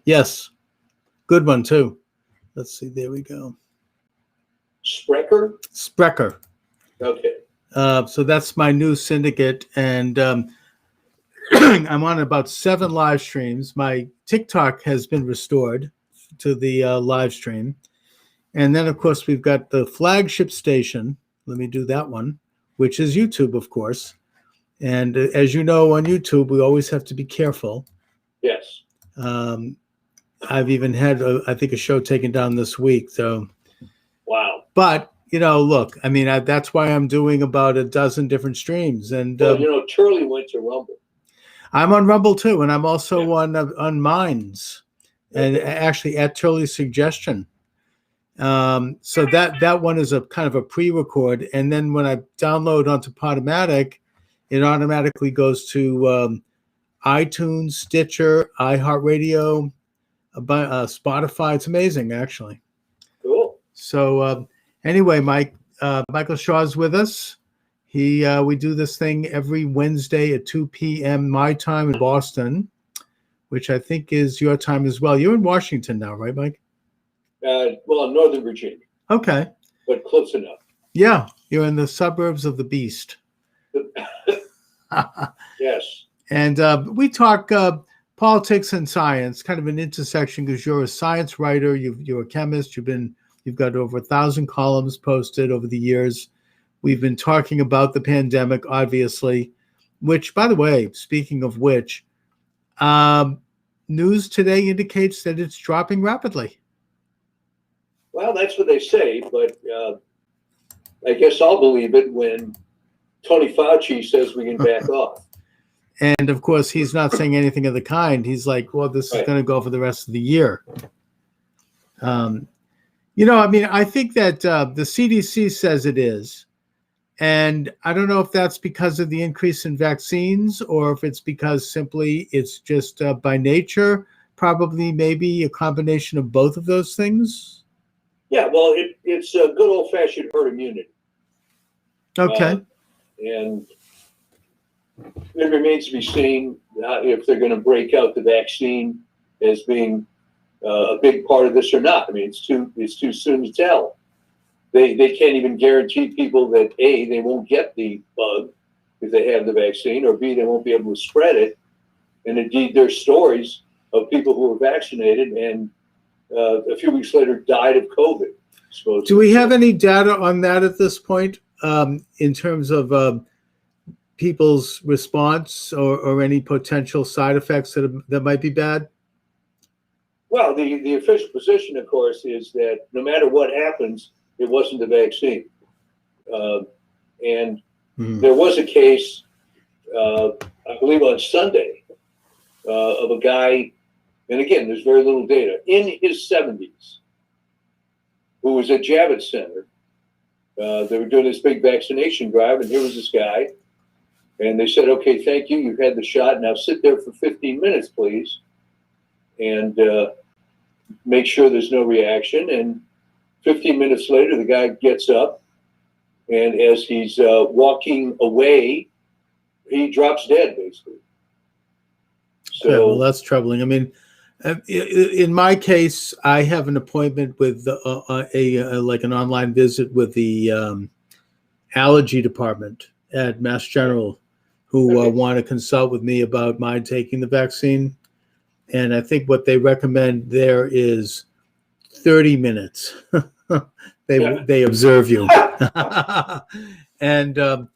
Yes. Good one, too. Let's see. There we go. Sprecher? Sprecher. Okay. So that's my new syndicate. And I'm on about 7 live streams. My TikTok has been restored to the live stream. And then, of course, we've got the flagship station. Let me do that one, which is YouTube, of course. And as you know, on YouTube, we always have to be careful. Yes. I've even had, I think, a show taken down this week. So, wow. But, look, I mean, that's why I'm doing about a dozen different streams. And well, Charlie went to Rumble. I'm on Rumble too, and I'm also on Minds, and actually at Turley's suggestion. So that one is a kind of a pre-record, and then when I download onto Podomatic, it automatically goes to iTunes, Stitcher, iHeartRadio, Spotify. It's amazing, actually. Cool. So anyway, Michael Shaw's with us. We do this thing every Wednesday at 2 p.m. my time in Boston, which I think is your time as well. You're in Washington now, right, Mike? Well, Northern Virginia. Okay. But close enough. Yeah, you're in the suburbs of the beast. Yes. And we talk politics and science, kind of an intersection, because you're a science writer, you're a chemist, you've got over 1,000 columns posted over the years. We've been talking about the pandemic, obviously, which, by the way, speaking of which, news today indicates that it's dropping rapidly. Well, that's what they say, but I guess I'll believe it when Tony Fauci says we can back off. And, of course, he's not saying anything of the kind. He's like, well, this is going to go for the rest of the year. I mean, I think that the CDC says it is. And I don't know if that's because of the increase in vaccines or if it's because simply it's just by nature, probably maybe a combination of both of those things. Yeah, well, it's a good old-fashioned herd immunity. Okay. And it remains to be seen if they're going to break out the vaccine as being a big part of this or not. I mean, it's too soon to tell. They can't even guarantee people that A, they won't get the bug if they have the vaccine, or B, they won't be able to spread it. And indeed, there's stories of people who were vaccinated and a few weeks later died of COVID. Do we have any data on that at this point in terms of people's response or any potential side effects that might be bad? Well, the official position, of course, is that no matter what happens, it wasn't the vaccine. And there was a case, I believe on Sunday, of a guy, and again, there's very little data, in his 70s, who was at Javits Center. They were doing this big vaccination drive, and here was this guy. And they said, okay, thank you. You've had the shot. Now sit there for 15 minutes, please. And make sure there's no reaction. And 15 minutes later, the guy gets up. And as he's walking away, he drops dead, basically. So, yeah, well, that's troubling. I mean, in my case, I have an appointment with like an online visit with the allergy department at Mass General, who want to consult with me about my taking the vaccine. And I think what they recommend there is 30 minutes. They observe you. And the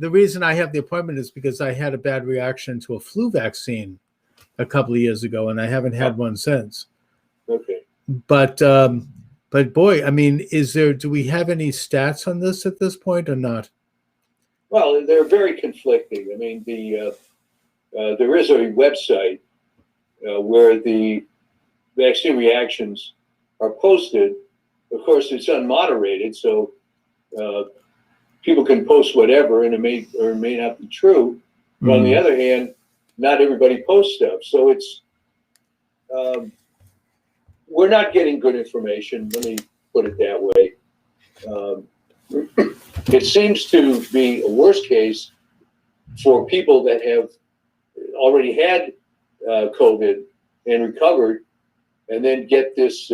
reason I have the appointment is because I had a bad reaction to a flu vaccine a couple of years ago, and I haven't had one since. Okay. But boy, I mean, do we have any stats on this at this point or not? Well, they're very conflicting. I mean, there is a website where the vaccine reactions are posted. Of course, it's unmoderated, so people can post whatever, and it may or may not be true. But on the other hand, not everybody posts stuff. So it's we're not getting good information. Let me put it that way. It seems to be a worst case for people that have already had COVID and recovered, and then get this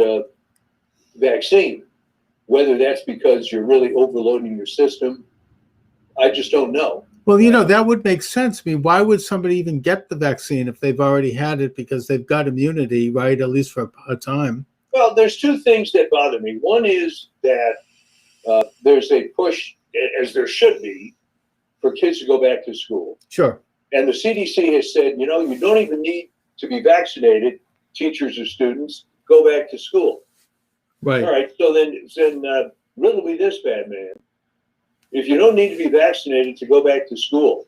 vaccine. Whether that's because you're really overloading your system, I just don't know. Well, that would make sense. I mean, why would somebody even get the vaccine if they've already had it because they've got immunity, right? At least for a time. Well, there's two things that bother me. One is that there's a push, as there should be, for kids to go back to school. Sure. And the CDC has said, you don't even need to be vaccinated, teachers or students, go back to school. Right. All right. So then riddle me this, bad man. If you don't need to be vaccinated to go back to school,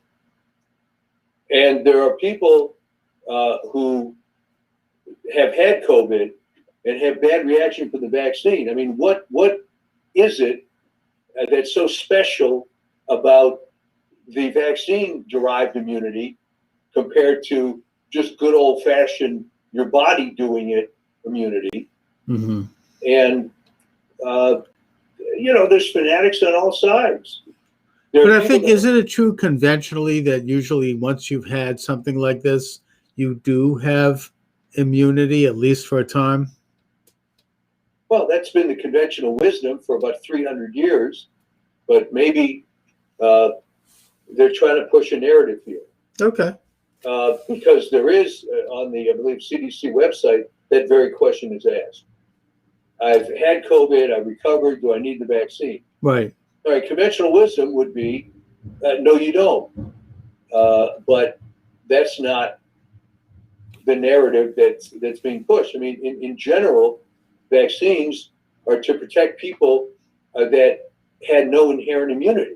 and there are people who have had COVID and have bad reaction for the vaccine, I mean, what is it that's so special about the vaccine-derived immunity compared to just good old-fashioned your body doing it immunity? Mm-hmm. And there's fanatics on all sides. But I think, isn't it true conventionally that usually once you've had something like this, you do have immunity, at least for a time? Well, that's been the conventional wisdom for about 300 years, but maybe they're trying to push a narrative here. Okay. Because there is, on the, I believe, CDC website, that very question is asked. I've had COVID, I've recovered, do I need the vaccine? Right. All right, conventional wisdom would be, no, you don't. But that's not the narrative that's being pushed. I mean, in general, vaccines are to protect people that had no inherent immunity.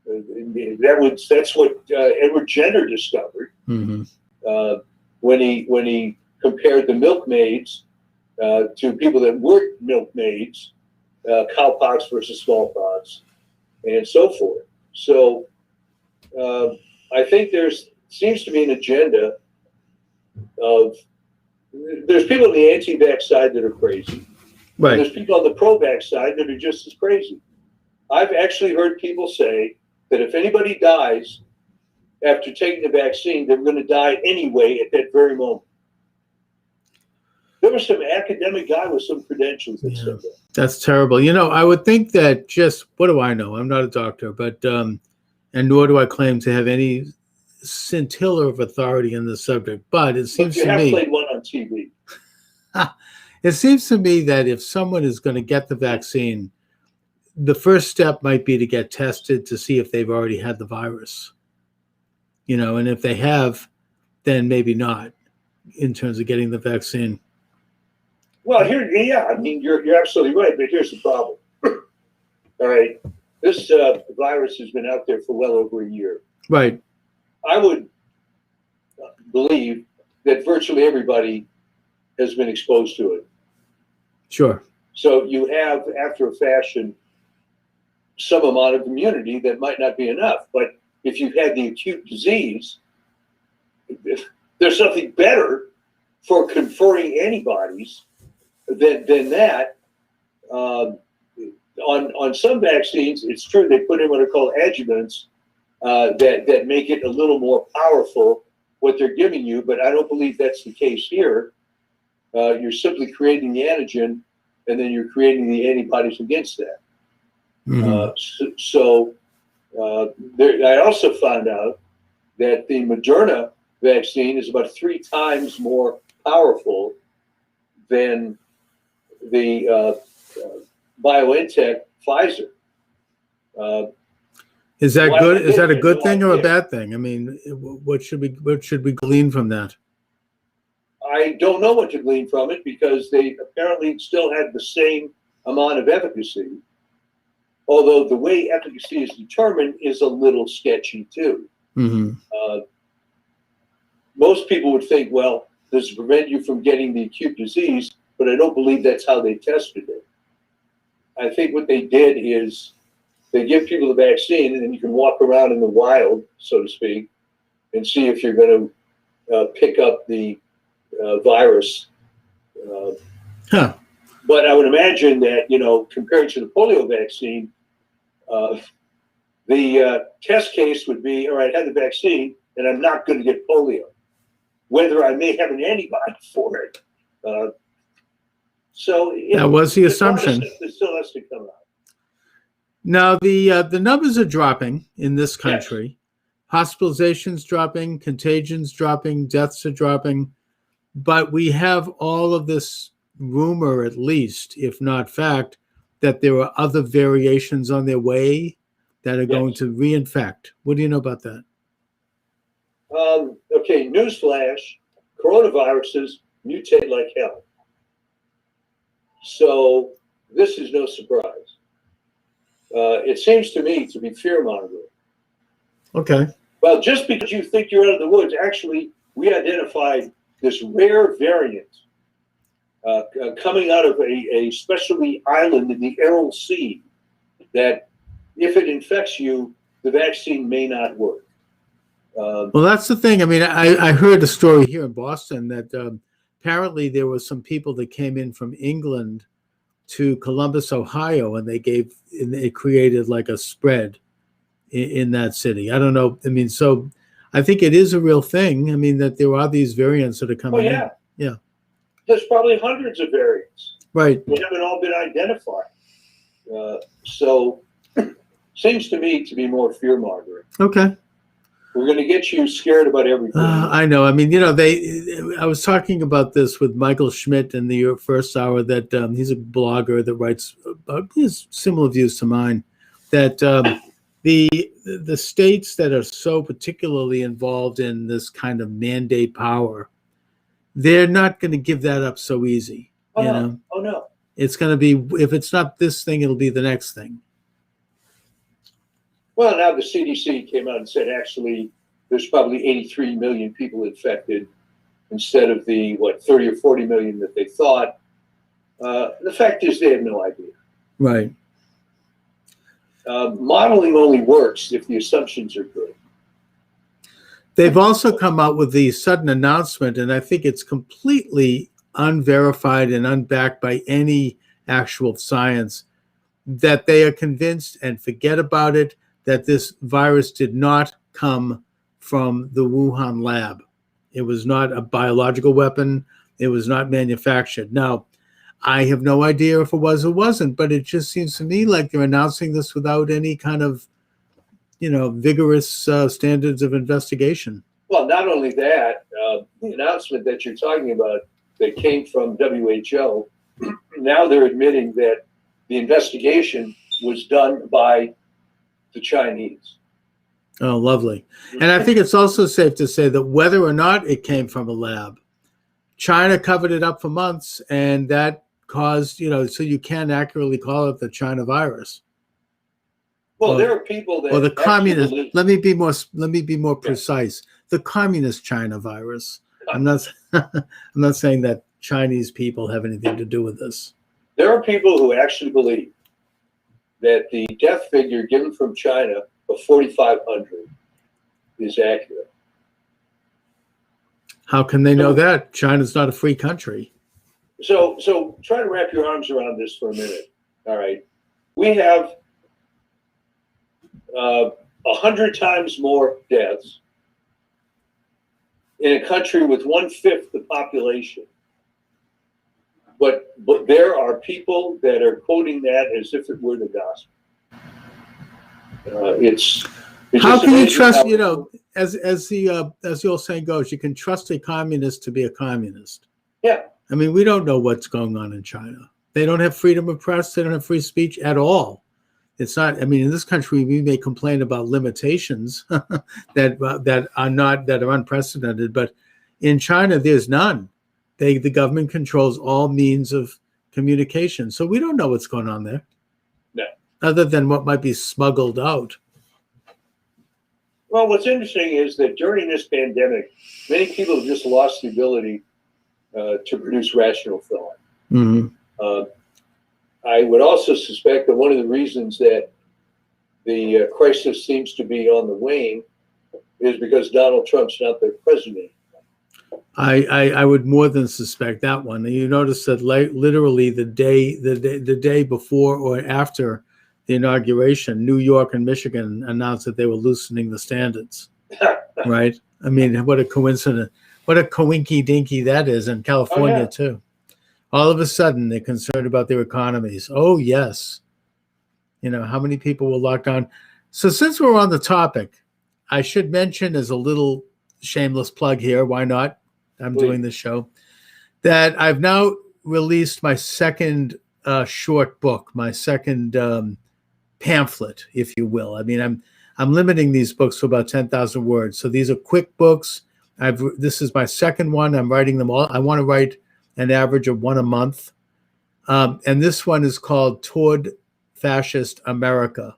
That's what Edward Jenner discovered when he compared the milkmaids to people that weren't milkmaids, cowpox versus smallpox, and so forth. So I think seems to be an agenda of, there's people on the anti-vax side that are crazy. Right. And there's people on the pro-vax side that are just as crazy. I've actually heard people say that if anybody dies after taking the vaccine, they're going to die anyway at that very moment. There was some academic guy with some credentials that said that. That's terrible. I would think that what do I know? I'm not a doctor, but and nor do I claim to have any scintilla of authority in the subject. But it seems to me, you have played one on TV. It seems to me that if someone is going to get the vaccine, the first step might be to get tested to see if they've already had the virus. And if they have, then maybe not in terms of getting the vaccine. Well, I mean, you're absolutely right, but here's the problem. All right, this virus has been out there for well over a year. Right. I would believe that virtually everybody has been exposed to it. Sure. So you have, after a fashion, some amount of immunity that might not be enough. But if you've had the acute disease, there's something better for conferring antibodies than that. On some vaccines, it's true they put in what are called adjuvants that make it a little more powerful what they're giving you, but I don't believe that's the case here. You're simply creating the antigen, and then you're creating the antibodies against that. I also found out that the Moderna vaccine is about 3 times more powerful than the BioNTech Pfizer. Is that good? Is that a good thing or a bad thing? I mean, what should we glean from that? I don't know what to glean from it because they apparently still had the same amount of efficacy, although the way efficacy is determined is a little sketchy too. Most people would think, well, this will prevent you from getting the acute disease, but I don't believe that's how they tested it. I think what they did is they give people the vaccine, and then you can walk around in the wild, so to speak, and see if you're going to pick up the virus. But I would imagine that, compared to the polio vaccine, the test case would be, all right, I had the vaccine, and I'm not going to get polio. Whether I may have an antibody for it, So that was the assumption. It still has to come out. Now the numbers are dropping in this country. Yes. Hospitalizations dropping, contagions dropping, deaths are dropping, but we have all of this rumor, at least, if not fact, that there are other variations on their way that are going to reinfect. What do you know about that? Okay, newsflash, coronaviruses mutate like hell. So this is no surprise. It seems to me to be fear-mongering. Okay. Well, just because you think you're out of the woods, actually, we identified this rare variant coming out of a specialty island in the Aral Sea that if it infects you, the vaccine may not work. Well, that's the thing. I mean, I heard a story here in Boston that apparently there were some people that came in from England to Columbus, Ohio, and they created like a spread in that city. I don't know. I mean, so I think it is a real thing. I mean, that there are these variants that are coming in. Yeah. There's probably hundreds of variants. Right. They haven't all been identified. So seems to me to be more fear-mongering. Okay. We're going to get you scared about everything. I know. I mean, you know, I was talking about this with Michael Schmidt in the first hour that he's a blogger that writes his similar views to mine, that the states that are so particularly involved in this kind of mandate power, they're not going to give that up so easy. Oh, you no. know? Oh, no. It's going to be, if it's not this thing, it'll be the next thing. Well, now the CDC came out and said, actually, there's probably 83 million people infected instead of the, 30 or 40 million that they thought. The fact is they have no idea. Right. Modeling only works if the assumptions are good. They've also come out with the sudden announcement, and I think it's completely unverified and unbacked by any actual science, that they are convinced, and forget about it, that this virus did not come from the Wuhan lab. It was not a biological weapon. It was not manufactured. Now, I have no idea if it was or wasn't, but it just seems to me like they're announcing this without any kind of, vigorous standards of investigation. Well, not only that, the announcement that you're talking about that came from WHO, now they're admitting that the investigation was done by the Chinese. Oh, lovely. And I think it's also safe to say that whether or not it came from a lab, China covered it up for months, and that caused, so you can't accurately call it the China virus. Well, there are people that, or the communist. Let me be more precise. The communist China virus. I'm not saying that Chinese people have anything to do with this. There are people who actually believe that the death figure given from China of 4,500 is accurate. How can they know that? China's not a free country. So try to wrap your arms around this for a minute. All right. We have 100 times more deaths in a country with 1/5 the population. But there are people that are quoting that as if it were the gospel. How can you trust? As the old saying goes, you can trust a communist to be a communist. Yeah. I mean, we don't know what's going on in China. They don't have freedom of press. They don't have free speech at all. It's not. I mean, in this country, we may complain about limitations that are unprecedented, but in China, there's none. The government controls all means of communication, so we don't know what's going on there. No. Other than what might be smuggled out. Well, what's interesting is that during this pandemic, many people have just lost the ability to produce rational thought. Mm-hmm. I would also suspect that one of the reasons that the crisis seems to be on the wane is because Donald Trump's not the president. I would more than suspect that one. You notice that literally the day before or after the inauguration, New York and Michigan announced that they were loosening the standards. Right? I mean, what a coincidence! What a coinky dinky that is in California too. All of a sudden, they're concerned about their economies. Oh, yes. How many people were locked down? So since we're on the topic, I should mention as a little shameless plug here, why not? I'm doing this show, that I've now released my second short book, my second pamphlet, if you will. I mean, I'm limiting these books to about 10,000 words. So these are quick books. This is my second one. I'm writing them all. I want to write an average of one a month. And this one is called Toward Fascist America,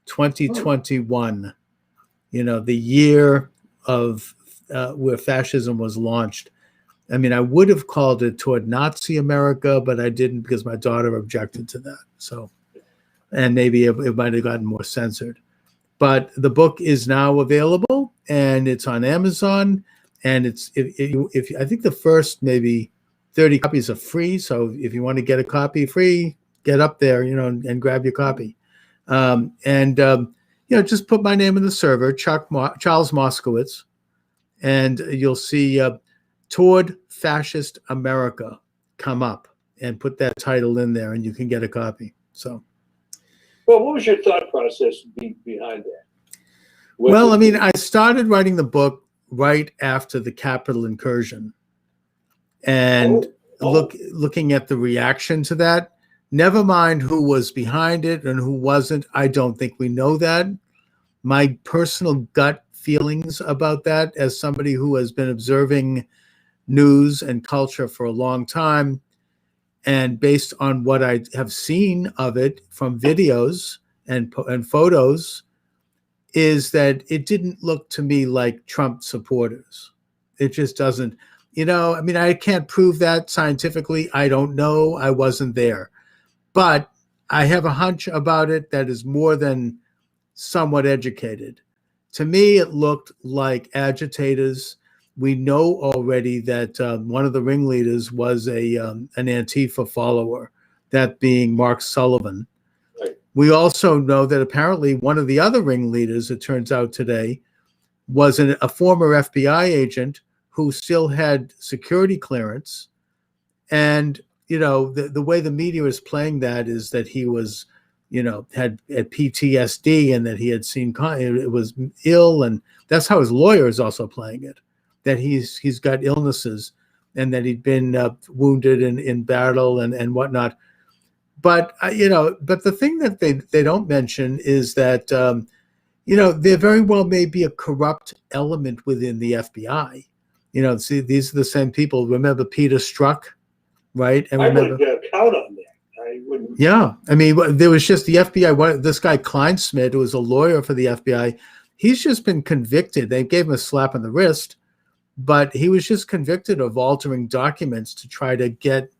2021. The year of where fascism was launched. I mean, I would have called it Toward Nazi America, but I didn't because my daughter objected to that. So, and maybe it might have gotten more censored. But the book is now available, and it's on Amazon. And if I think the first maybe 30 copies are free. So if you want to get a copy free, get up there, and grab your copy. Just put my name in the server, Charles Moscowitz, and you'll see Toward Fascist America come up, and put that title in there, and you can get a copy. So, well, what was your thought process behind that? Well, I mean, I started writing the book right after the Capitol incursion, and looking at the reaction to that. Never mind who was behind it and who wasn't. I don't think we know that. My personal gut feelings about that, as somebody who has been observing news and culture for a long time, and based on what I have seen of it from videos and photos, is that it didn't look to me like Trump supporters. It just doesn't. I mean, I can't prove that scientifically. I don't know. I wasn't there. But I have a hunch about it that is more than somewhat educated. To me, it looked like agitators. We know already that one of the ringleaders was an Antifa follower, that being Mark Sullivan. Right. We also know that apparently one of the other ringleaders, it turns out today, was a former FBI agent who still had security clearance. And the way the media is playing that is that he was, had PTSD, and that he had seen it was ill, and that's how his lawyer is also playing it, that he's got illnesses, and that he'd been wounded in battle and whatnot. But but the thing that they don't mention is that there very well may be a corrupt element within the FBI. See, these are the same people. Remember Peter Strzok? Right. And I would count on that. I wouldn't. Yeah. I mean, there was just the FBI. This guy Kleinsmith, who was a lawyer for the FBI, he's just been convicted. They gave him a slap on the wrist, but he was just convicted of altering documents to try to get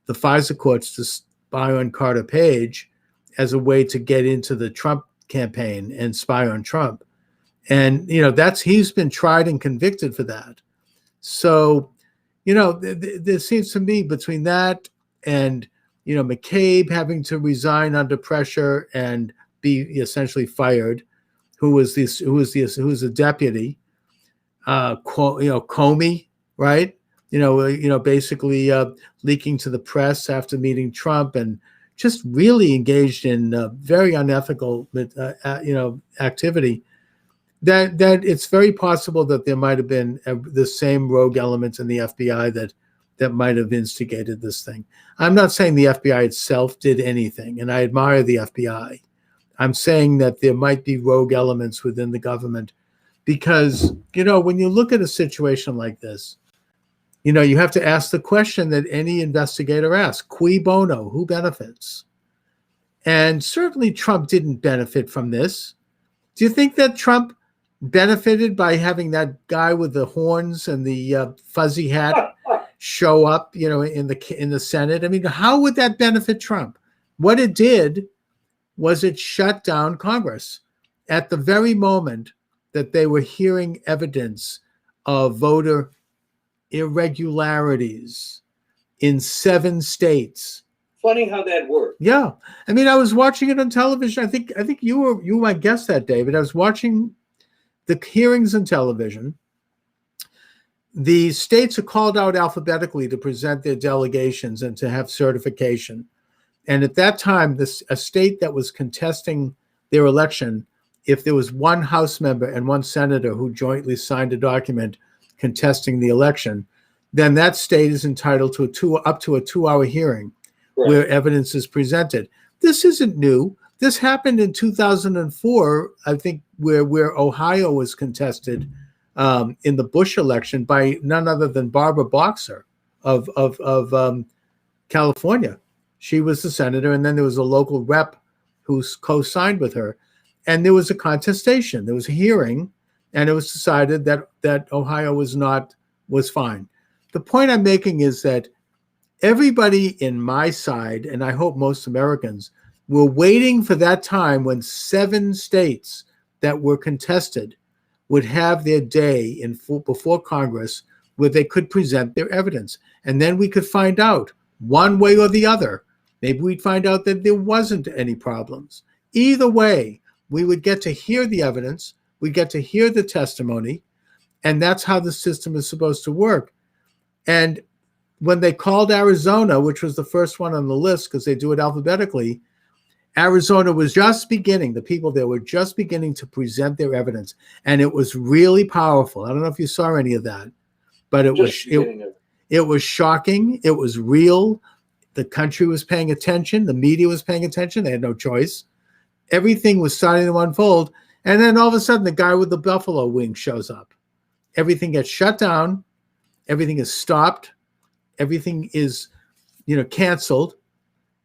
the FISA courts to spy on Carter Page as a way to get into the Trump campaign and spy on Trump. And, he's been tried and convicted for that. So, there seems to me between that and, McCabe having to resign under pressure and be essentially fired, who was a deputy, Comey, right? Basically leaking to the press after meeting Trump, and just really engaged in very unethical, activity. That it's very possible that there might have been the same rogue elements in the FBI that might have instigated this thing. I'm not saying the FBI itself did anything, and I admire the FBI. I'm saying that there might be rogue elements within the government, because, when you look at a situation like this, you have to ask the question that any investigator asks: cui bono? Who benefits? And certainly Trump didn't benefit from this. Do you think that Trump benefited by having that guy with the horns and the fuzzy hat show up, in the Senate? I mean, how would that benefit Trump? What it did was it shut down Congress at the very moment that they were hearing evidence of voter irregularities in 7 states. Funny how that worked. Yeah, I mean, I was watching it on television. I think you were my guest that day, but I was watching the hearings on television, the states are called out alphabetically to present their delegations and to have certification. And at that time, a state that was contesting their election, if there was one House member and one senator who jointly signed a document contesting the election, then that state is entitled to up to a 2-hour hearing where evidence is presented. This isn't new. This happened in 2004, I think, where Ohio was contested in the Bush election by none other than Barbara Boxer of California. She was the senator, and then there was a local rep who co-signed with her, and there was a contestation. There was a hearing, and it was decided that Ohio was fine. The point I'm making is that everybody in my side, and I hope most Americans, were waiting for that time when 7 states that were contested would have their day before Congress where they could present their evidence. And then we could find out one way or the other. Maybe we'd find out that there wasn't any problems. Either way, we would get to hear the evidence, we get to hear the testimony, and that's how the system is supposed to work. And when they called Arizona, which was the first one on the list because they do it alphabetically, Arizona was just beginning, the people there were just beginning to present their evidence. And it was really powerful. I don't know if you saw any of that, but it was shocking. It was real. The country was paying attention. The media was paying attention. They had no choice. Everything was starting to unfold. And then all of a sudden, the guy with the buffalo wing shows up. Everything gets shut down. Everything is stopped. Everything is, canceled.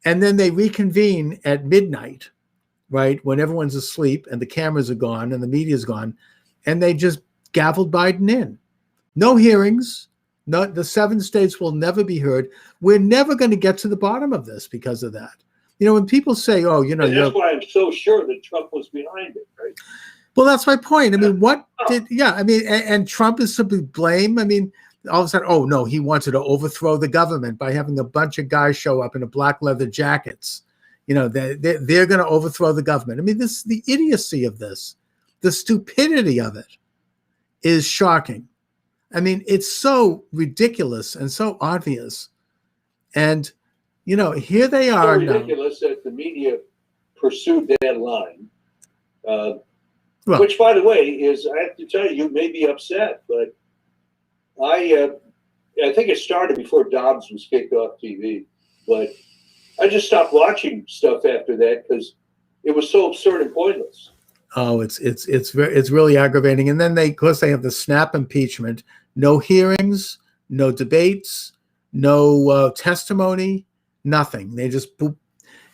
And then they reconvene at midnight, right, when everyone's asleep and the cameras are gone and the media's gone, and they just gavelled Biden in. No hearings. No, the 7 states will never be heard. We're never going to get to the bottom of this because of that. When people say, and that's why I'm so sure that Trump was behind it, right? Well, that's my point. And Trump is to be blamed. All of a sudden, oh no, he wanted to overthrow the government by having a bunch of guys show up in a black leather jackets. They're going to overthrow the government. The idiocy of this, the stupidity of it is shocking. It's so ridiculous and so obvious. And, here they are now. It's ridiculous that the media pursued that line, which, by the way, is, I have to tell you may be upset, but I think it started before Dobbs was kicked off TV, but I just stopped watching stuff after that because it was so absurd and pointless. Oh, it's really aggravating. And then they have the snap impeachment, no hearings, no debates, no testimony, nothing. They just,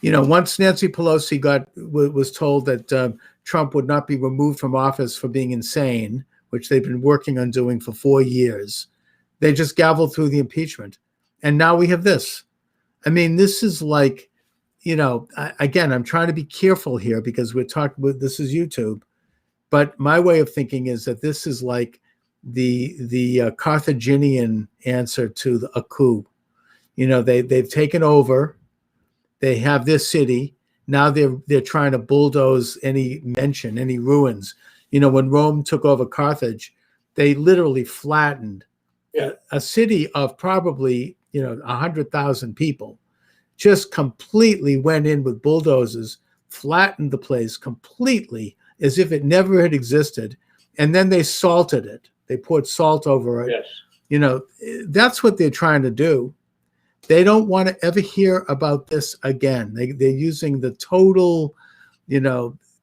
once Nancy Pelosi was told that Trump would not be removed from office for being insane, which they've been working on doing for 4 years. They just gavelled through the impeachment. And now we have this. This is like, again, I'm trying to be careful here because this is YouTube. But my way of thinking is that this is like the Carthaginian answer to a coup. They've taken over. They have this city. Now they're trying to bulldoze any ruins. When Rome took over Carthage, they literally flattened a city of probably, 100,000 people, just completely went in with bulldozers, flattened the place completely as if it never had existed. And then they salted it. They poured salt over it. Yes. That's what they're trying to do. They don't want to ever hear about this again. They're using the total,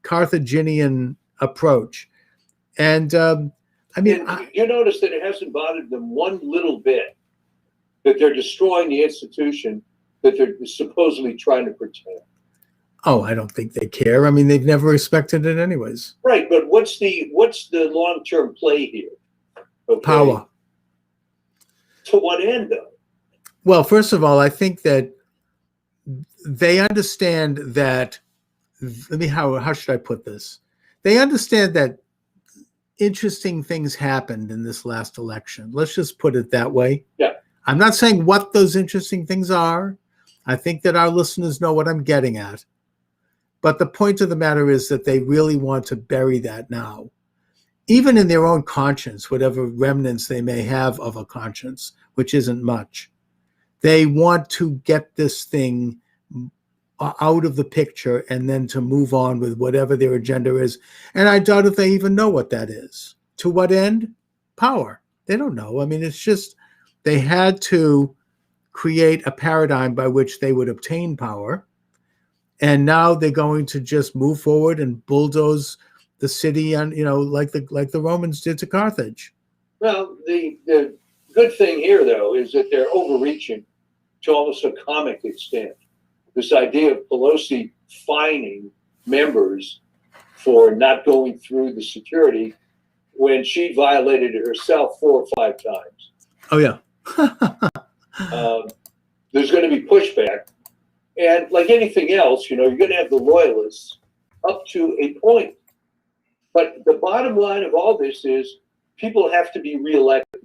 Carthaginian approach. And you notice that it hasn't bothered them one little bit that they're destroying the institution that they're supposedly trying to protect. Oh, I don't think they care. They've never respected it anyways. Right, but what's the long-term play here? Okay. Power. To what end, though? Well, first of all, I think that they understand that. How should I put this? They understand that interesting things happened in this last election. Let's just put it that way. Yeah. I'm not saying what those interesting things are. I think that our listeners know what I'm getting at. But the point of the matter is that they really want to bury that now. even in their own conscience, whatever remnants they may have of a conscience, which isn't much, they want to get this thing out of the picture and then to move on with whatever their agenda is. And I doubt if they even know what that is. To what end? Power. They don't know. I mean, it's just they had to create a paradigm by which they would obtain power. And now they're going to just move forward and bulldoze the city, and like the Romans did to Carthage. Well, the good thing here, though, is that they're overreaching to almost a comic extent. This idea of Pelosi fining members for not going through the security when she violated it herself 4 or 5 times. Oh, yeah. There's going to be pushback. And like anything else, you're going to have the loyalists up to a point. But the bottom line of all this is people have to be reelected.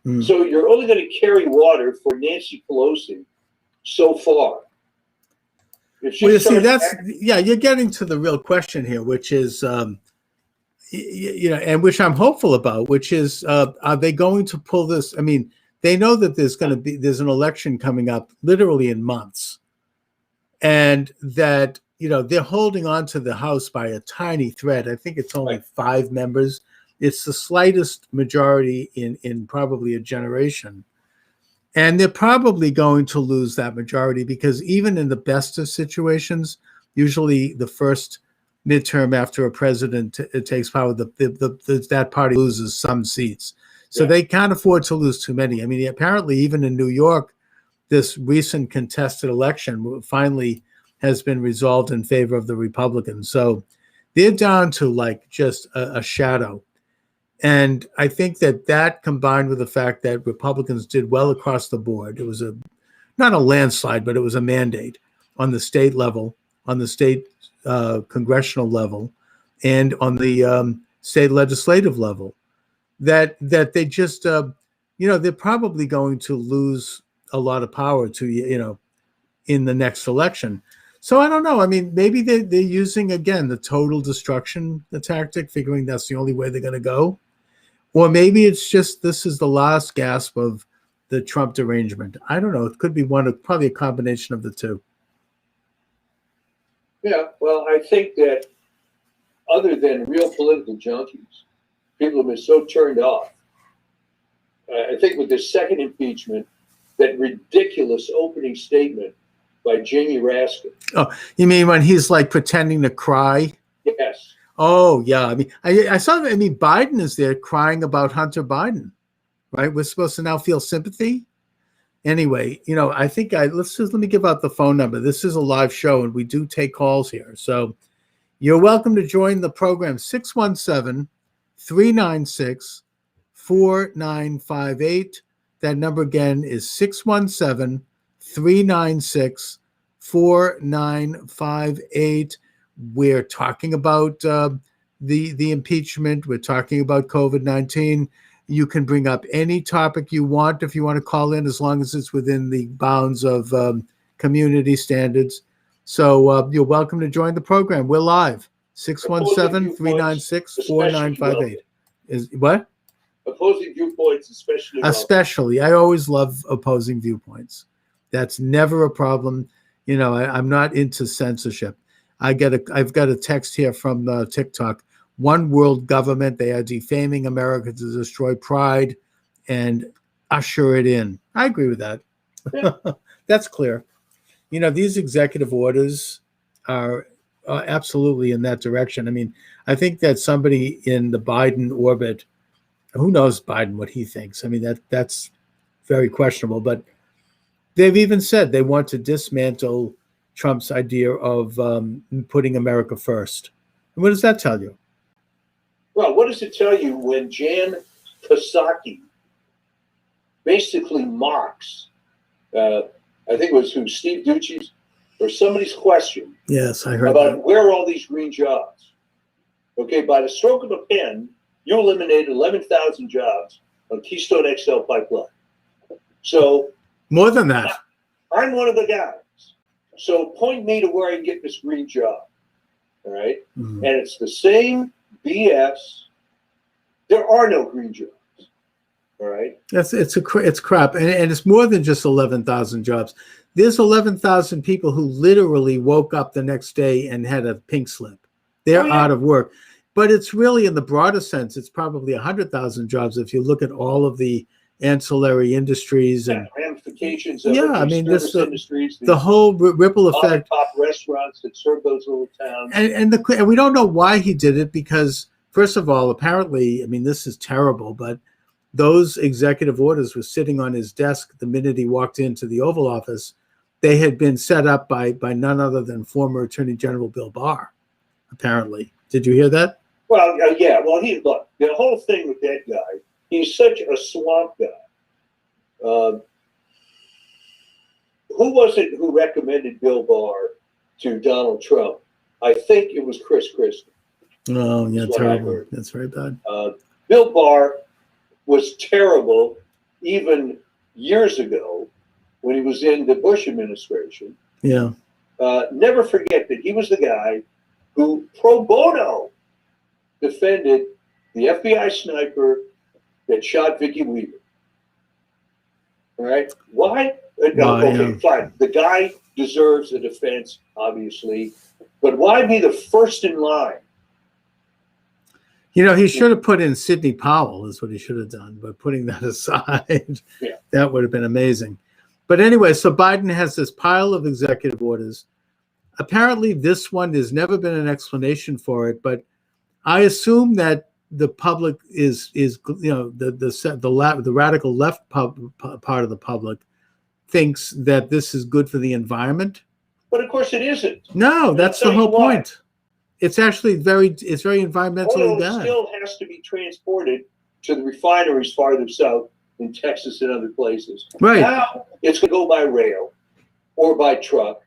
Mm. So you're only going to carry water for Nancy Pelosi so far. Well, you see, you're getting to the real question here, which is, and which I'm hopeful about, which is, are they going to pull this? I mean, they know that there's an election coming up literally in months, and that, they're holding on to the House by a tiny thread. I think it's only 5 members. It's the slightest majority in probably a generation. And they're probably going to lose that majority because even in the best of situations, usually the first midterm after a president takes power, that party loses some seats. So they can't afford to lose too many. I mean, apparently even in New York, this recent contested election finally has been resolved in favor of the Republicans. So they're down to just a shadow. And I think that combined with the fact that Republicans did well across the board, it was not a landslide, but it was a mandate on the state level, on the state congressional level, and on the state legislative level, that they just, they're probably going to lose a lot of power to, in the next election. So I don't know. I mean, maybe they're using, again, the total destruction, the tactic, figuring that's the only way they're going to go. Or maybe it's just this is the last gasp of the Trump derangement. I don't know. It could be probably a combination of the two. Yeah, well, I think that other than real political junkies, people have been so turned off. I think with this second impeachment, that ridiculous opening statement by Jamie Raskin. Oh, you mean when he's pretending to cry? Yes. Oh, yeah. I mean, I saw that. I mean, Biden is there crying about Hunter Biden, right? We're supposed to now feel sympathy. Anyway, I think let me give out the phone number. This is a live show and we do take calls here. So you're welcome to join the program. 617-396-4958. That number again is 617-396-4958. We're talking about the impeachment. We're talking about COVID-19. You can bring up any topic you want if you want to call in, as long as it's within the bounds of community standards. So you're welcome to join the program. We're live. 617-396-4958. Is what? Opposing viewpoints, especially. I always love opposing viewpoints. That's never a problem. I'm not into censorship. I've got a text here from TikTok. One world government, they are defaming America to destroy pride and usher it in. I agree with that. Yeah. That's clear. These executive orders are absolutely in that direction. I mean, I think that somebody in the Biden orbit, who knows Biden, what he thinks. I mean, that's very questionable, but they've even said they want to dismantle Trump's idea of putting America first. And what does that tell you? Well, what does it tell you when Jan Psaki basically mocks, I think it was Steve Ducey's or somebody's question. Yes, I heard about that. Where are all these green jobs? Okay, by the stroke of a pen, you eliminated 11,000 jobs on Keystone XL pipeline. So more than that. I'm one of the guys. So point me to where I can get this green job. All right. Mm-hmm. And it's the same BS There are no green jobs. All right. It's crap, and it's more than just 11,000 jobs. There's 11,000 people who literally woke up the next day and had a pink slip. They're out of work. But it's really, in the broader sense, it's probably 100,000 jobs if you look at all of the ancillary industries and ramifications of industries, the whole ripple effect. Top restaurants that serve those little towns. And we don't know why he did it, because first of all, apparently, I mean, this is terrible, but those executive orders were sitting on his desk the minute he walked into the Oval Office. They had been set up by none other than former Attorney General Bill Barr, apparently. Did you hear that? Well, yeah. Well, look, the whole thing with that guy, he's such a swamp guy. Who was it who recommended Bill Barr to Donald Trump? I think it was Chris Christie. Oh, yeah, terrible. That's very bad. Bill Barr was terrible even years ago when he was in the Bush administration. Yeah. Never forget that he was the guy who pro bono defended the FBI sniper that shot Vicky Weaver. All right. Why? Fine. The guy deserves a defense, obviously, but why be the first in line? You know, he should have put in Sidney Powell, is what he should have done. But putting that aside, that would have been amazing. But anyway, so Biden has this pile of executive orders. Apparently, this one, there's never been an explanation for it, but I assume that the public is the radical left part of the public thinks that this is good for the environment. But of course, it isn't. No, that's the whole point. It's actually very environmentally bad. Oil still has to be transported to the refineries farther south in Texas and other places. Right. Now it's going to go by rail or by truck.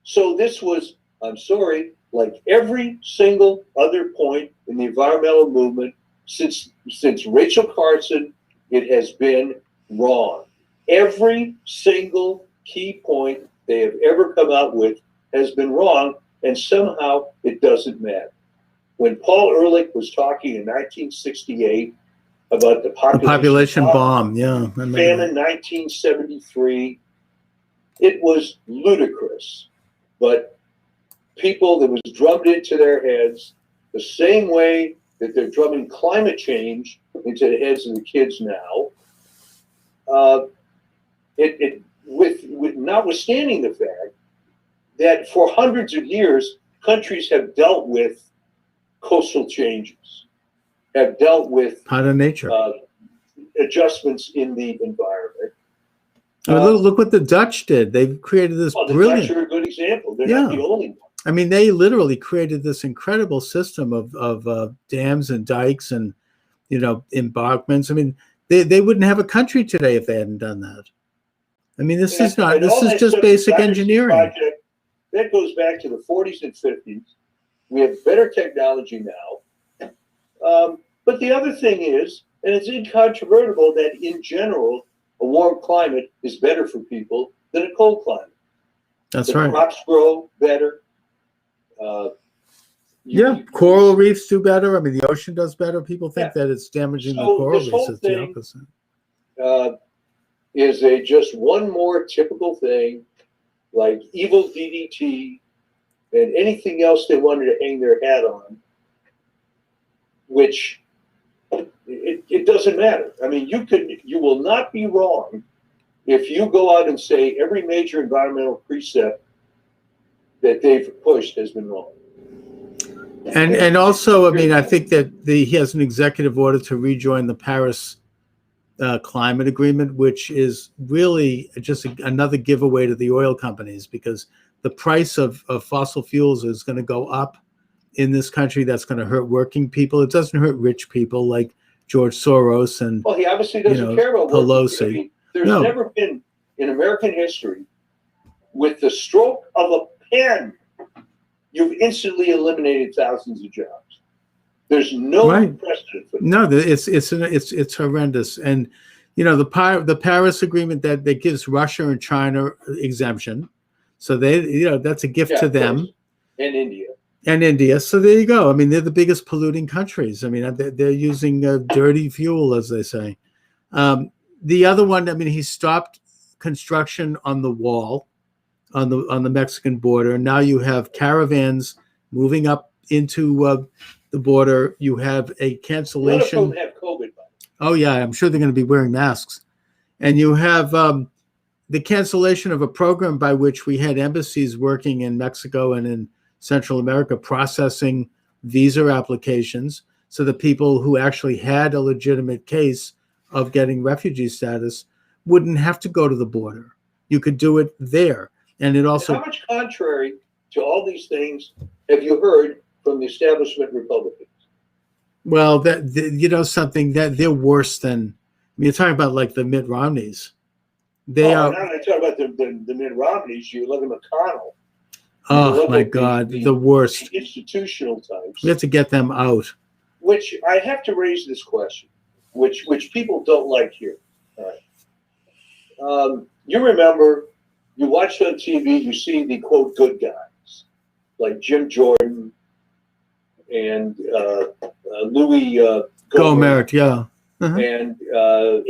So this was, I'm sorry, like every single other point in the environmental movement since Rachel Carson, it has been wrong. Every single key point they have ever come out with has been wrong, and somehow it doesn't matter. When Paul Ehrlich was talking in 1968 about the population bomb, famine 1973, it was ludicrous. But people, that was drummed into their heads the same way that they're drumming climate change into the heads of the kids now. With notwithstanding the fact that for hundreds of years, countries have dealt with coastal changes, have dealt with part of nature, adjustments in the environment. I mean, look what the Dutch did. They created this brilliant. The Dutch are a good example. They're not the only one. I mean, they literally created this incredible system of dams and dikes and, embankments. I mean, they wouldn't have a country today if they hadn't done that. I mean, this is just basic engineering. Project, that goes back to the 40s and 50s. We have better technology now. But the other thing is, and it's incontrovertible, that in general, a warm climate is better for people than a cold climate. That's right. Crops grow better. Coral reefs do better. I mean, the ocean does better. People think that it's damaging the coral reefs. It's the opposite. Is just one more typical thing, like evil DDT and anything else they wanted to hang their hat on, which it doesn't matter. I mean, you will not be wrong if you go out and say every major environmental precept that they've pushed has been wrong. And also, I mean, I think that he has an executive order to rejoin the Paris climate agreement, which is really just another giveaway to the oil companies, because the price of fossil fuels is going to go up in this country. That's going to hurt working people. It doesn't hurt rich people like George Soros and he obviously doesn't care about Pelosi. I mean, there's never been in American history, with the stroke of a pen, you've instantly eliminated thousands of jobs. There's no precedent for that. No, it's horrendous. And the Paris Agreement that gives Russia and China exemption, so they that's a gift to them. And India. And India. So there you go. I mean, they're the biggest polluting countries. I mean, they're using dirty fuel, as they say. The other one, I mean, he stopped construction on the wall on the Mexican border. Now you have caravans moving up into the border. You have a cancellation. A lot of them have COVID. Oh yeah, I'm sure they're going to be wearing masks. And you have the cancellation of a program by which we had embassies working in Mexico and in Central America processing visa applications so that people who actually had a legitimate case of getting refugee status wouldn't have to go to the border. You could do it there. And it also... And how much contrary to all these things have you heard from the establishment Republicans? Well, you know something, that they're worse than... I mean, you're talking about like the Mitt Romneys. They are... Now I talk about the Mitt Romneys. You look at McConnell. Oh my God, the worst. The institutional types. We have to get them out. Which I have to raise this question, which people don't like here. All right. You remember, you watch on TV, you see the quote good guys like Jim Jordan and Louis Gohmert, yeah, and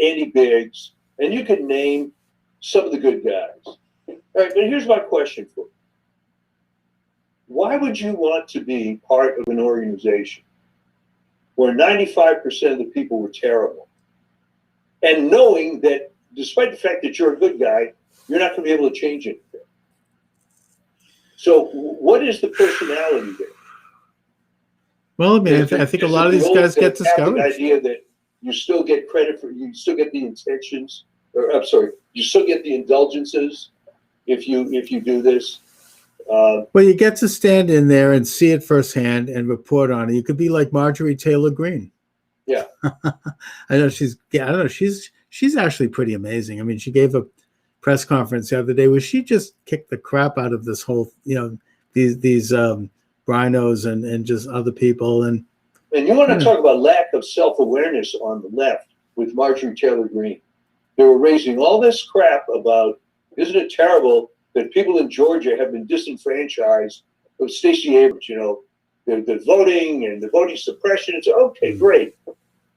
Andy Biggs, and you could name some of the good guys. All right, but here's my question for you. Why would you want to be part of an organization where 95% of the people were terrible, and knowing that despite the fact that you're a good guy, you're not going to be able to change anything? So what is the personality there? Well, I mean, I think a lot of these guys get discouraged. The idea that you still get credit for, you still get the intentions, or I'm sorry, you still get the indulgences if you do this. Well, you get to stand in there and see it firsthand and report on it. You could be like Marjorie Taylor Greene. Yeah, I know she's actually pretty amazing. I mean, she gave a press conference the other day where she just kicked the crap out of this whole, these rhinos and just other people. And you want to talk about lack of self-awareness on the left with Marjorie Taylor Greene. They were raising all this crap about, isn't it terrible that people in Georgia have been disenfranchised with Stacey Abrams, the voting and the voting suppression. It's okay, great.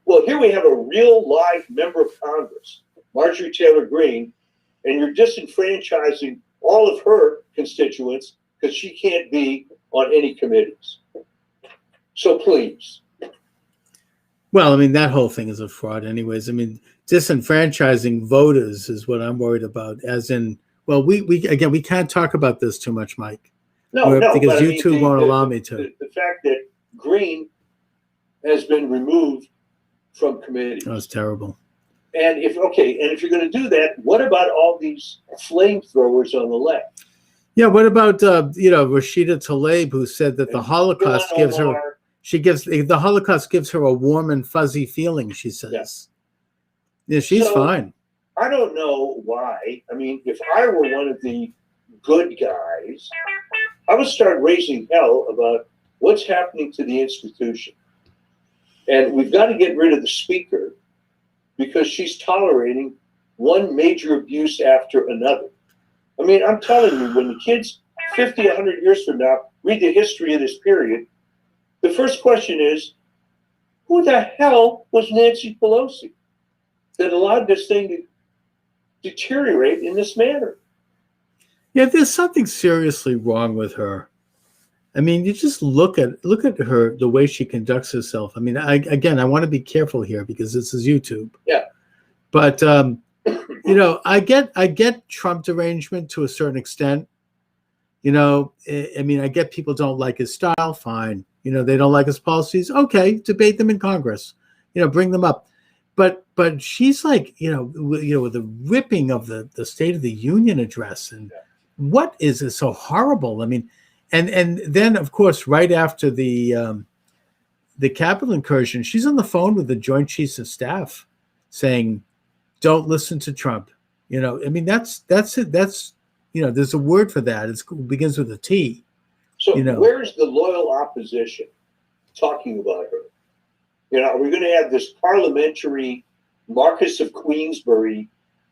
Well, here we have a real live member of Congress, Marjorie Taylor Greene, and you're disenfranchising all of her constituents because she can't be on any committees. So please. Well, I mean, that whole thing is a fraud anyways. I mean, disenfranchising voters is what I'm worried about, as in, well, we can't talk about this too much, Mike. No, because YouTube won't allow me to. The fact that Greene has been removed from committees. That was terrible. And if you're going to do that, what about all these flamethrowers on the left? Yeah, what about Rashida Tlaib, who said that the Holocaust gives her a warm and fuzzy feeling, she says. Yeah, she's fine. I don't know why. I mean, if I were one of the good guys, I would start raising hell about what's happening to the institution. And we've got to get rid of the speaker because she's tolerating one major abuse after another. I mean, I'm telling you, when the kids 50, 100 years from now read the history of this period, the first question is, who the hell was Nancy Pelosi that allowed this thing to deteriorate in this manner? Yeah, there's something seriously wrong with her. I mean, you just look at her, the way she conducts herself. I mean, I want to be careful here because this is YouTube. Yeah. But I get Trump derangement to a certain extent. I mean, I get people don't like his style. Fine. They don't like his policies. Okay, debate them in Congress. Bring them up. But she's like, with the ripping of the State of the Union address, and what is it so horrible? I mean, and then of course right after the Capitol incursion, she's on the phone with the Joint Chiefs of Staff, saying, "Don't listen to Trump." I mean, that's it. That's there's a word for that. It begins with a T. So where's the loyal opposition talking about her? Are we going to have this parliamentary Marquess of Queensberry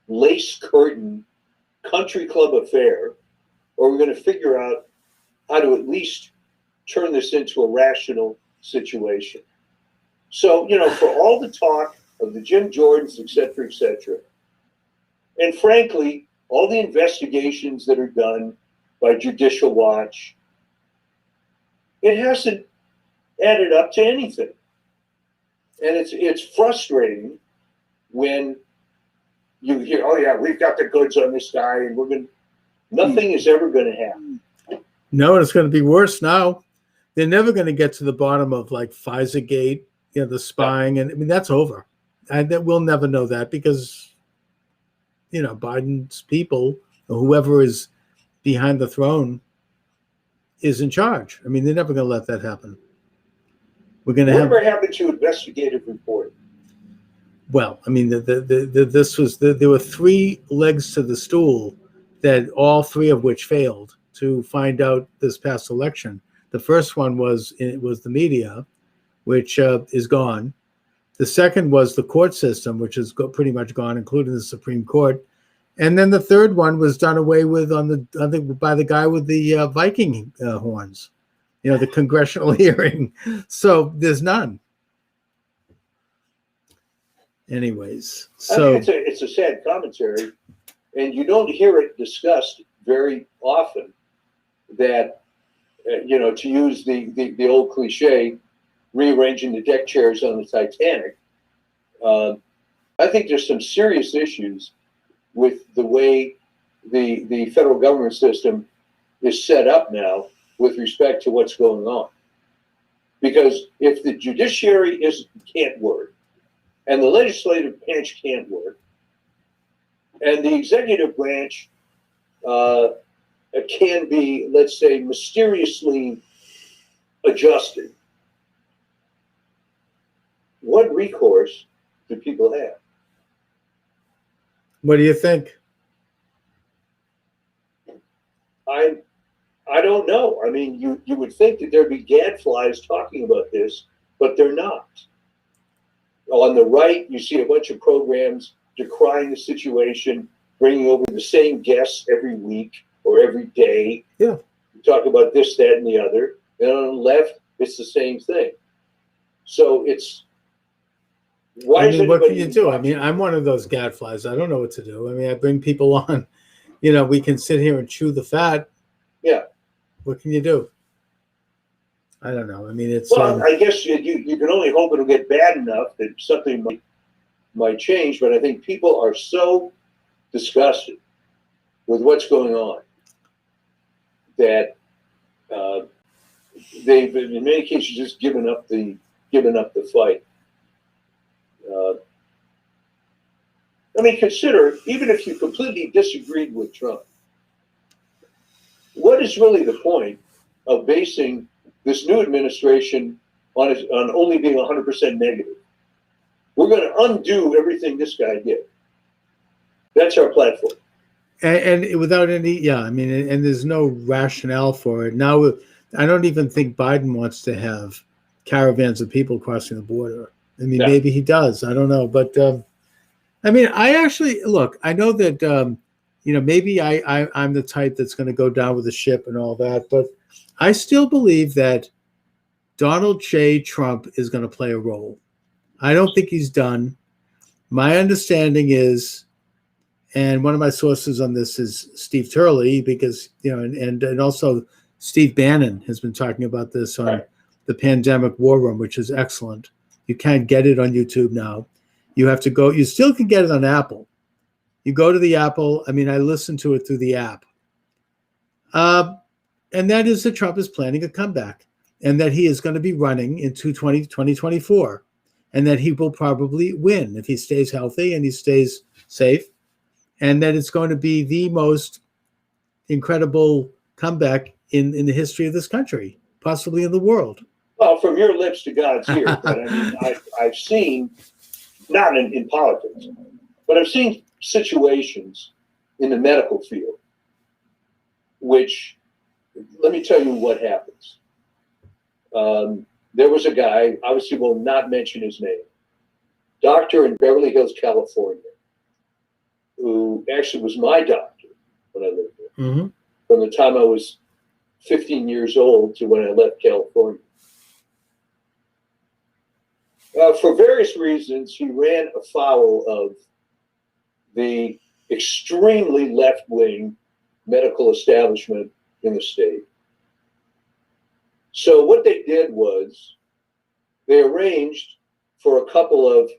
lace curtain country club affair, or are we going to figure out how to at least turn this into a rational situation. So, you know, for all the talk of the Jim Jordans, et cetera, and frankly, all the investigations that are done by Judicial Watch, it hasn't added up to anything. And it's frustrating when you hear, oh yeah, we've got the goods on this guy, and nothing is ever going to happen. No, it's going to be worse now. They're never going to get to the bottom of like Pfizergate, you know, the spying, and I mean that's over. And we'll never know that because, you know, Biden's people or whoever is behind the throne is in charge. I mean, they're never going to let that happen. We're going to Whatever happened to investigative reporting? Well, I mean, there were three legs to the stool that all three of which failed to find out this past election. The first one was the media, which is gone. The second was the court system, which is pretty much gone, including the Supreme Court. And then the third one was done away with by the guy with the Viking horns, you know, the congressional hearing. So there's none. Anyways, so I think it's a sad commentary, and you don't hear it discussed very often. That you know, to use the old cliche, rearranging the deck chairs on the Titanic. I think there's some serious issues with the way the federal government system is set up now with respect to what's going on. Because if the judiciary can't work, and the legislative branch can't work, and the executive branch can be, let's say, mysteriously adjusted, what recourse do people have? what do you think? I don't know. I mean, you would think that there'd be gadflies talking about this, but they're not. On the right, you see a bunch of programs decrying the situation, bringing over the same guests every week or every day. Yeah. You talk about this, that, and the other. And on the left, it's the same thing. So it's why? I mean, what can you do? I mean, I'm one of those gadflies. I don't know what to do. I mean, I bring people on. You know, we can sit here and chew the fat. Yeah. What can you do? I don't know. I mean, it's. Well, I guess you can only hope it'll get bad enough that something might change. But I think people are so disgusted with what's going on that they've, in many cases, just given up the fight. I mean, consider, even if you completely disagreed with Trump, what is really the point of basing this new administration on only being 100% negative? We're going to undo everything this guy did. That's our platform. And without any, yeah, I mean, and there's no rationale for it. Now, I don't even think Biden wants to have caravans of people crossing the border. I mean, Yeah. Maybe he does. I don't know. But, I mean, I actually, look, I know that, you know, maybe I'm the type that's going to go down with the ship and all that. But I still believe that Donald J. Trump is going to play a role. I don't think he's done. My understanding is, and one of my sources on this is Steve Turley, because, you know, and also Steve Bannon has been talking about this on the Pandemic War Room, which is excellent. You can't get it on YouTube now. You have to go. You still can get it on Apple. You go to the Apple. I mean, I listened to it through the app. And that is that Trump is planning a comeback and that he is going to be running in 2024 and that he will probably win if he stays healthy and he stays safe, and that it's going to be the most incredible comeback in the history of this country, possibly in the world. Well, from your lips to God's ear. But I mean, I've seen, not in politics, but I've seen situations in the medical field, which, let me tell you what happens. There was a guy, obviously will not mention his name, doctor in Beverly Hills, California, who actually was my doctor when I lived there. Mm-hmm. From the time I was 15 years old to when I left California. For various reasons, he ran afoul of the extremely left-wing medical establishment in the state. So what they did was they arranged for a couple of,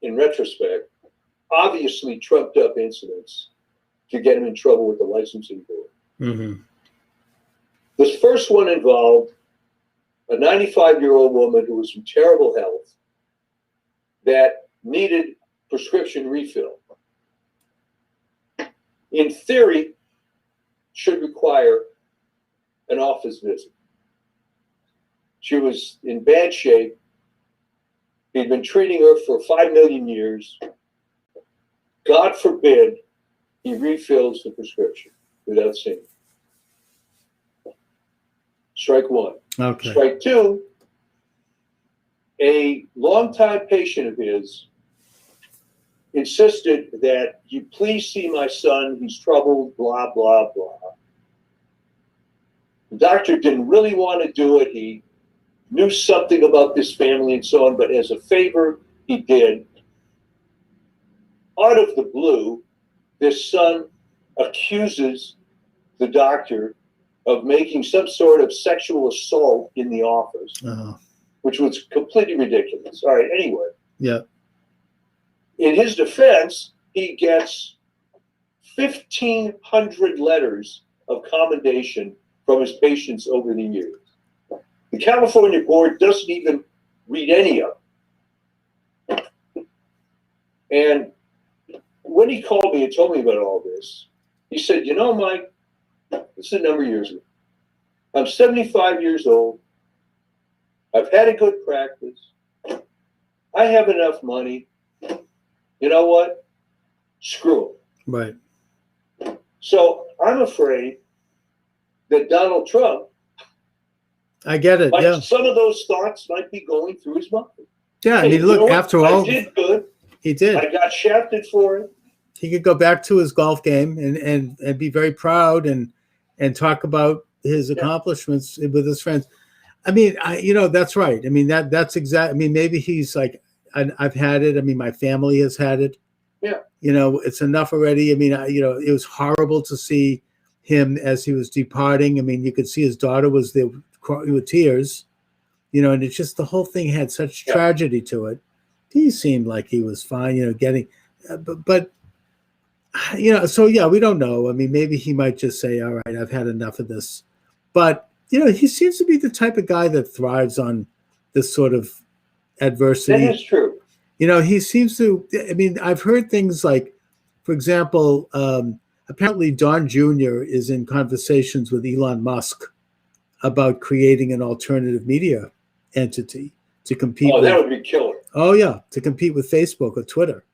in retrospect, obviously trumped up incidents to get him in trouble with the licensing board. Mm-hmm. This first one involved a 95-year-old woman who was in terrible health that needed prescription refill. In theory, should require an office visit. She was in bad shape. He'd been treating her for 5 million years. God forbid he refills the prescription without seeing it. Strike one. Okay. Strike two, a longtime patient of his insisted that you please see my son, he's troubled, blah, blah, blah. The doctor didn't really want to do it. He knew something about this family and so on, but as a favor, he did. Out of the blue, this son accuses the doctor of making some sort of sexual assault in the office, which was completely ridiculous. All right, anyway. Yeah. In his defense, he gets 1,500 letters of commendation from his patients over the years. The California board doesn't even read any of them. And when he called me and told me about all this, he said, you know, Mike, this is a number of years ago. I'm 75 years old. I've had a good practice. I have enough money. You know what? Screw it. Right. So I'm afraid that Donald Trump, I get it. Yeah. some of those thoughts might be going through his mind. Yeah. I mean, look, after all, I did good. He did. I got shafted for it. He could go back to his golf game and be very proud and talk about his accomplishments with his friends. I mean, that's right. I mean, that's exact. I mean, maybe he's like, I've had it. I mean, my family has had it. Yeah. It's enough already. I mean, it was horrible to see him as he was departing. I mean, you could see his daughter was there with tears, and it's just the whole thing had such tragedy to it. He seemed like he was fine, getting, but so yeah, we don't know. I mean, maybe he might just say, all right, I've had enough of this. But, he seems to be the type of guy that thrives on this sort of adversity. That is true. He seems to, I mean, I've heard things like, for example, apparently Don Jr. is in conversations with Elon Musk about creating an alternative media entity to compete. Oh, that would be killer. Oh, yeah, to compete with Facebook or Twitter.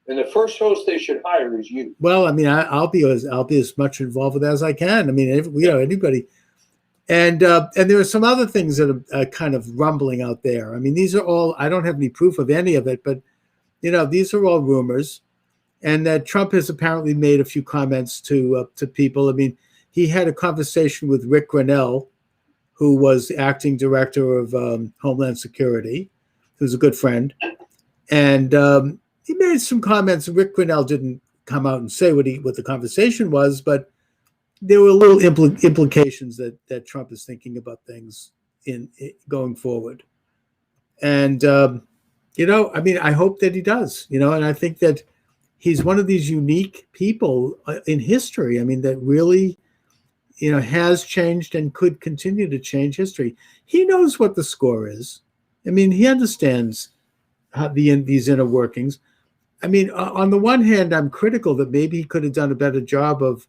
And the first host they should hire is you. Well, I mean, I'll be as much involved with that as I can. I mean, anybody. And there are some other things that are kind of rumbling out there. I mean, these are all, I don't have any proof of any of it, but, these are all rumors. And that Trump has apparently made a few comments to people. I mean, he had a conversation with Rick Grenell, who was acting director of Homeland Security, who's a good friend. And he made some comments. Rick Grenell didn't come out and say what the conversation was, but there were little implications that Trump is thinking about things in going forward. And, I mean, I hope that he does, and I think that he's one of these unique people in history. I mean, that really, has changed and could continue to change history. He knows what the score is. I mean, he understands how these inner workings. I mean, on the one hand, I'm critical that maybe he could have done a better job of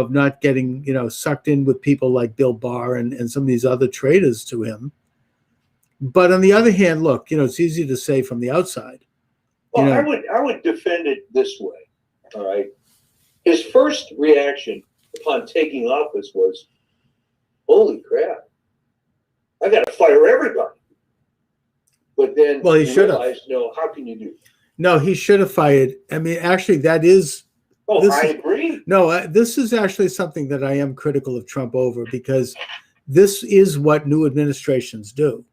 not getting, sucked in with people like Bill Barr and some of these other traitors to him. But on the other hand, look, it's easy to say from the outside. Well, I would defend it this way. All right. His first reaction upon taking office was, holy crap, I got to fire everybody. But then he should have. Realized, no, how can you do that? No, he should have fired. I mean, actually, that is Oh, I agree. No, this is actually something that I am critical of Trump over, because this is what new administrations do.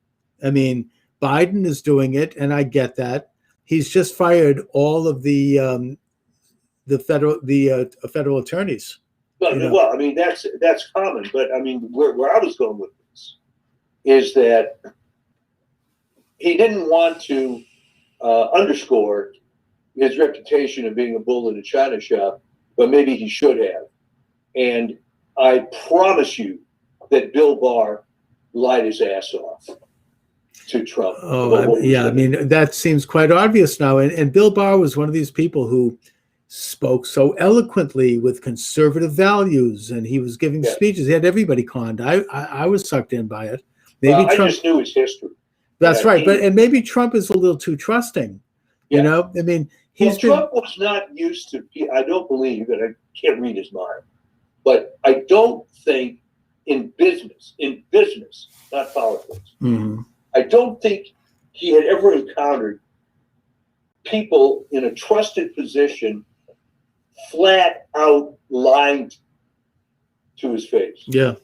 I mean, Biden is doing it, and I get that. He's just fired all of the federal attorneys. But, well, I mean, that's common. But I mean, where I was going with this is that he didn't want to underscore his reputation of being a bull in a china shop, but maybe he should have. And I promise you that Bill Barr lied his ass off to Trump. Oh, yeah. I mean, that seems quite obvious now. And Bill Barr was one of these people who spoke so eloquently with conservative values, and he was giving speeches. He had everybody conned. I was sucked in by it. Maybe Trump, I just knew his history. That's right. And maybe Trump is a little too trusting. You know, I mean, Trump was not used to. I don't believe, and I can't read his mind, but I don't think in business, not politics. Mm-hmm. I don't think he had ever encountered people in a trusted position flat out lying to his face. Yeah.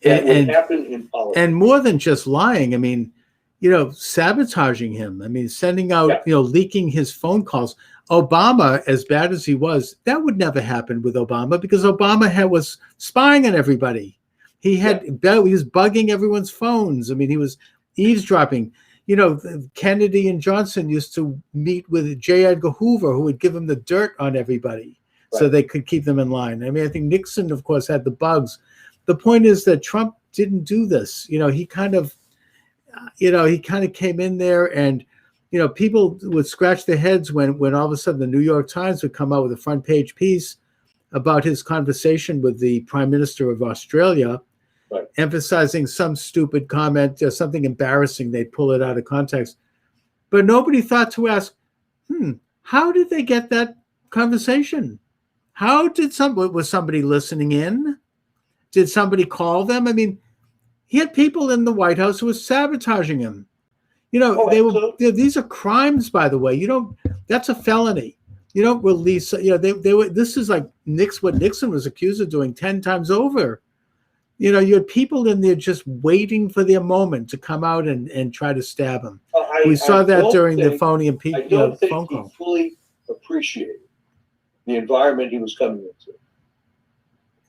That would happen in politics. And more than just lying, I mean, you know, sabotaging him. I mean, sending out, you know, leaking his phone calls. Obama, as bad as he was, that would never happen with Obama, because Obama was spying on everybody. He was bugging everyone's phones. I mean, he was eavesdropping. You know, Kennedy and Johnson used to meet with J. Edgar Hoover, who would give him the dirt on everybody so they could keep them in line. I mean, I think Nixon, of course, had the bugs. The point is that Trump didn't do this. You know, he kind of came in there, and, you know, people would scratch their heads when all of a sudden the New York Times would come out with a front page piece about his conversation with the Prime Minister of Australia, emphasizing some stupid comment, something embarrassing. They'd pull it out of context. But nobody thought to ask, how did they get that conversation? Was somebody listening in? Did somebody call them? I mean, he had people in the White House who were sabotaging him. You know, these are crimes, by the way. That's a felony. You don't release, you know, this is like what Nixon was accused of doing 10 times over. You know, you had people in there just waiting for their moment to come out and try to stab him. We saw that during the phony impeachment phone call. I don't think he fully appreciated the environment he was coming into.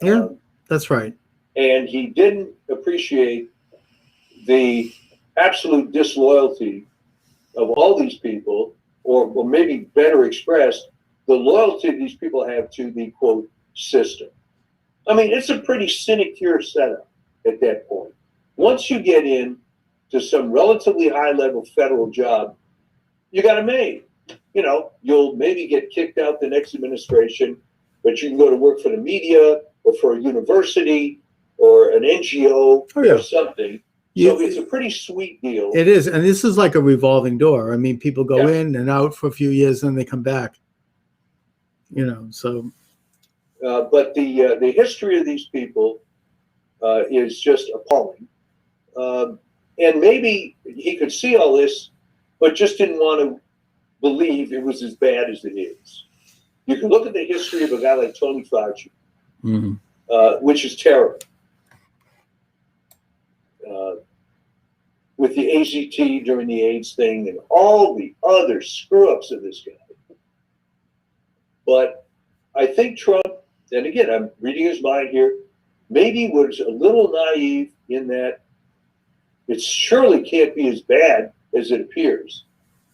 Yeah, that's right. And he didn't appreciate the absolute disloyalty of all these people, or maybe better expressed, the loyalty these people have to the, quote, system. I mean, it's a pretty sinecure setup at that point. Once you get in to some relatively high-level federal job, you got it made. You know, you'll maybe get kicked out the next administration, but you can go to work for the media or for a university or an NGO or something. So it's a pretty sweet deal. It is, and this is like a revolving door. I mean, people go in and out for a few years, and then they come back. You know, so. But the history of these people is just appalling. And maybe he could see all this, but just didn't want to believe it was as bad as it is. You can look at the history of a guy like Tony Fauci, which is terrible. With the AZT during the AIDS thing and all the other screw-ups of this guy. But I think Trump, and again, I'm reading his mind here, maybe was a little naive in that it surely can't be as bad as it appears.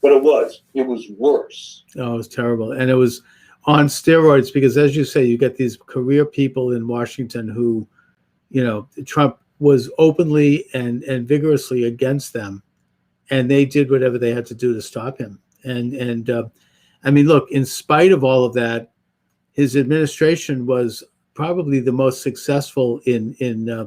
But it was worse. Oh, it was terrible. And it was on steroids, because, as you say, you get these career people in Washington who, you know, Trump was openly and vigorously against them, and they did whatever they had to do to stop him. And I mean, look, in spite of all of that, his administration was probably the most successful in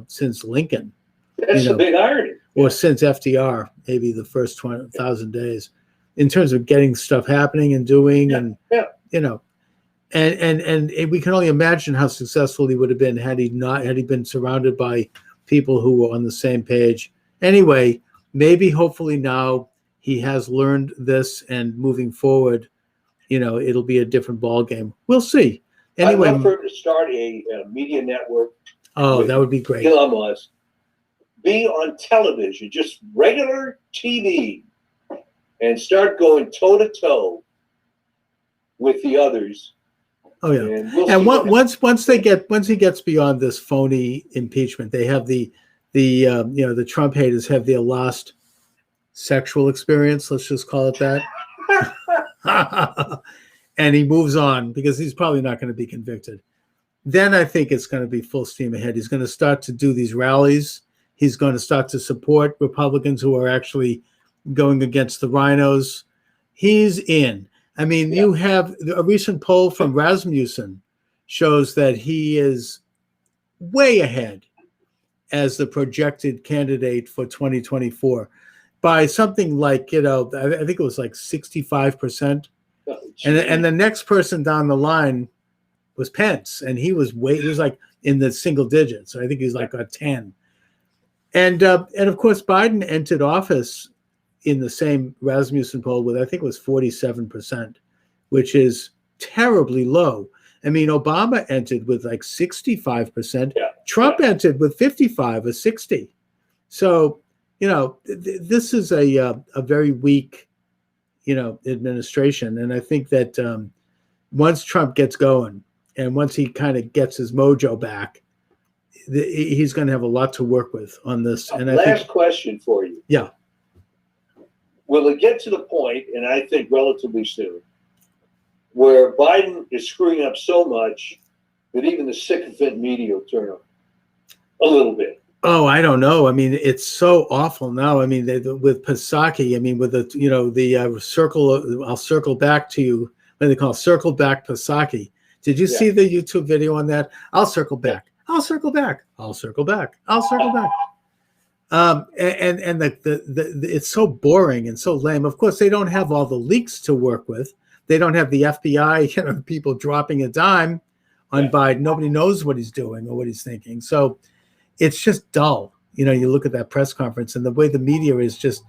since Lincoln. That's the big irony. Or since FDR, maybe the first 20,000 days, in terms of getting stuff happening and doing, you know, and we can only imagine how successful he would have been had he been surrounded by people who were on the same page. Anyway, maybe hopefully now he has learned this, and moving forward, it'll be a different ball game. We'll see. I'd Anyway, love for him to start a media network. oh, that would be great. Elon Musk. Be on television, just regular TV, and start going toe to toe with the others. Oh yeah, and once he gets beyond this phony impeachment, they have the Trump haters have their last sexual experience. Let's just call it that. And he moves on because he's probably not going to be convicted. Then I think it's going to be full steam ahead. He's going to start to do these rallies. He's going to start to support Republicans who are actually going against the rhinos. He's in. I mean, you have a recent poll from Rasmussen shows that he is way ahead as the projected candidate for 2024 by something like, I think it was like 65%. And the next person down the line was Pence, and he was like in the single digits. I think he's like a 10. And of course, Biden entered office in the same Rasmussen poll with, I think it was 47%, which is terribly low. I mean, Obama entered with like 65%. Yeah. Trump entered with 55 or 60. So, this is a very weak, administration. And I think that once Trump gets going and once he kind of gets his mojo back, he's going to have a lot to work with on this. And last question for you. Yeah. Will it get to the point, and I think relatively soon, where Biden is screwing up so much that even the sycophant media will turn on a little bit? Oh, I don't know. I mean, it's so awful now. I mean, with Psaki, I mean, with the circle, I'll circle back to you. What they call circle back Psaki. Did you see the YouTube video on that? I'll circle back. I'll circle back. I'll circle back. I'll circle back. And it's so boring and so lame. Of course, they don't have all the leaks to work with. They don't have the FBI, people dropping a dime on Biden. Nobody knows what he's doing or what he's thinking. So it's just dull. You look at that press conference and the way the media is just,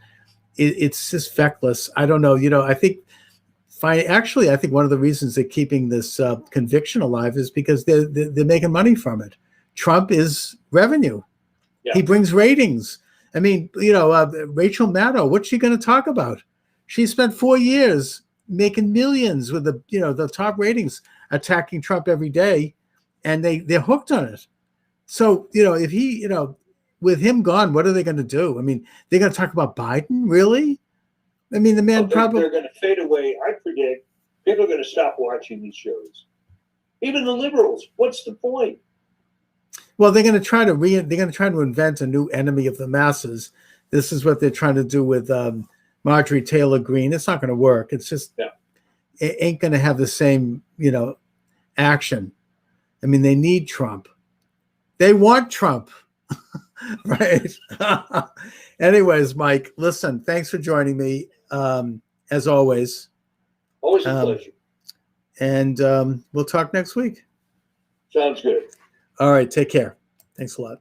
it's just feckless. I don't know. I think one of the reasons they're keeping this conviction alive is because they're making money from it. Trump is revenue. Yeah. He brings ratings. I mean, Rachel Maddow, what's she going to talk about? She spent 4 years making millions with the top ratings, attacking Trump every day, and they're hooked on it. So, if he, with him gone, what are they going to do? I mean, they're going to talk about Biden, really? I mean, the man probably... They're going to fade away. I predict people are going to stop watching these shows. Even the liberals. What's the point? Well, they're going to try to invent a new enemy of the masses. This is what they're trying to do with Marjorie Taylor Greene. It's not going to work. It's just it ain't going to have the same action. I mean, they need Trump. They want Trump, right? Anyways, Mike, listen. Thanks for joining me. As always. Always a pleasure. And we'll talk next week. Sounds good. All right. Take care. Thanks a lot.